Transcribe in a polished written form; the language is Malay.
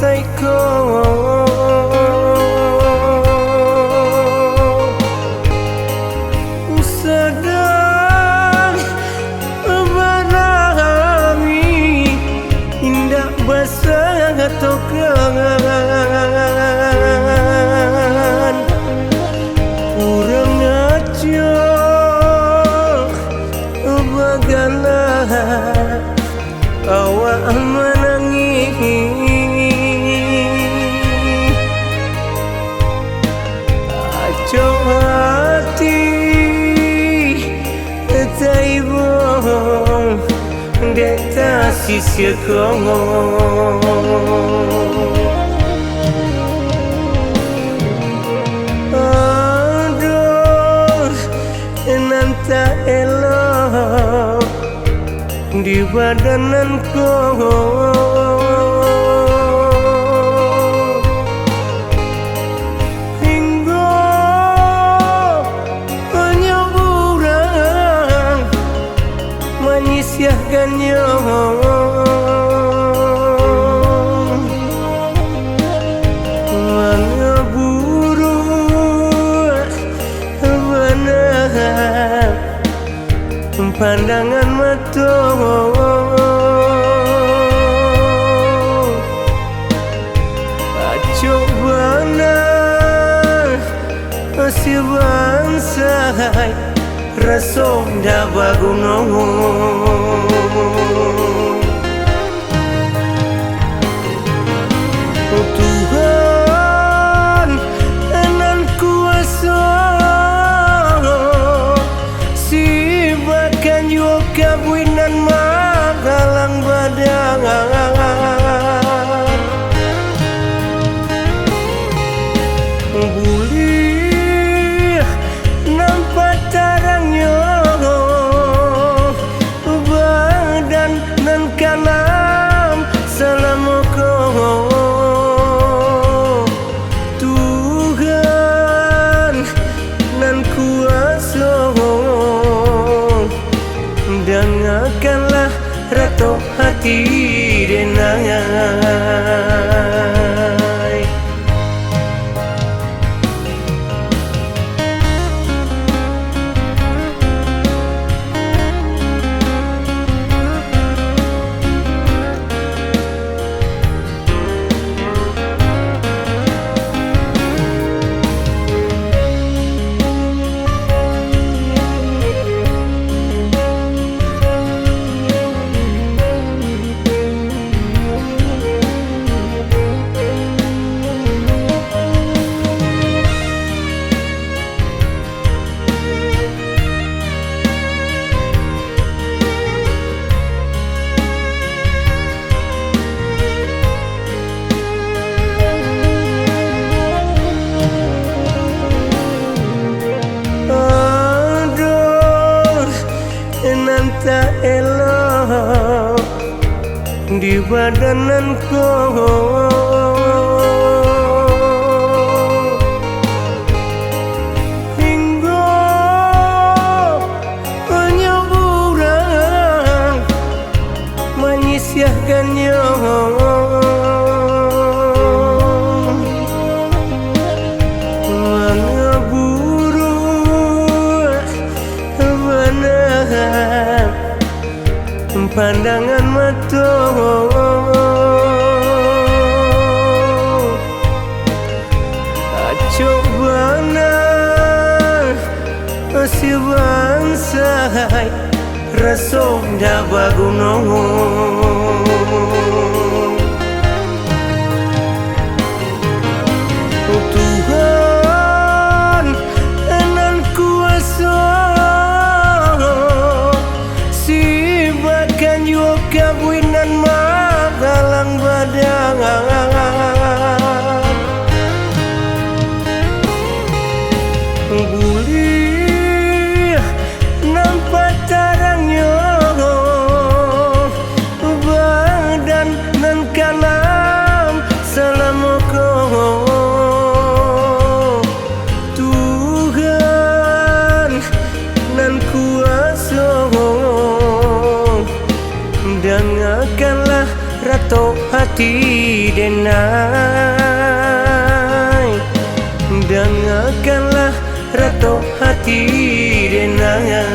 saiko sedang mengalami indah basah tokan kurang aja bagalah awak menangis aco hati taibong deta sisir kongong aduh nanta elok di badananku hingga hanya orang menyisihkannya mengeburu benar pandangan mata cobana masih bansai raso dah bagunong Tuhan enan kuasa si bahkan yo kawinan magalang badang boleh nampak tarangnya badan dan kalam selama kau Tuhan dan kuasa dengarkanlah rato hati denai tak elok di badananku hingga hanya orang menyisihkannya mengeburu benar pandangan mata cobana masih bansai raso dah bagunong Tuhan enan kuasa bahkan yo kawinan magalang badang boleh nampak tarangnya badan dan kalam selama kau Tuhan dan kuasa dengarkanlah rato hati denai, dengarkanlah rato hati denai.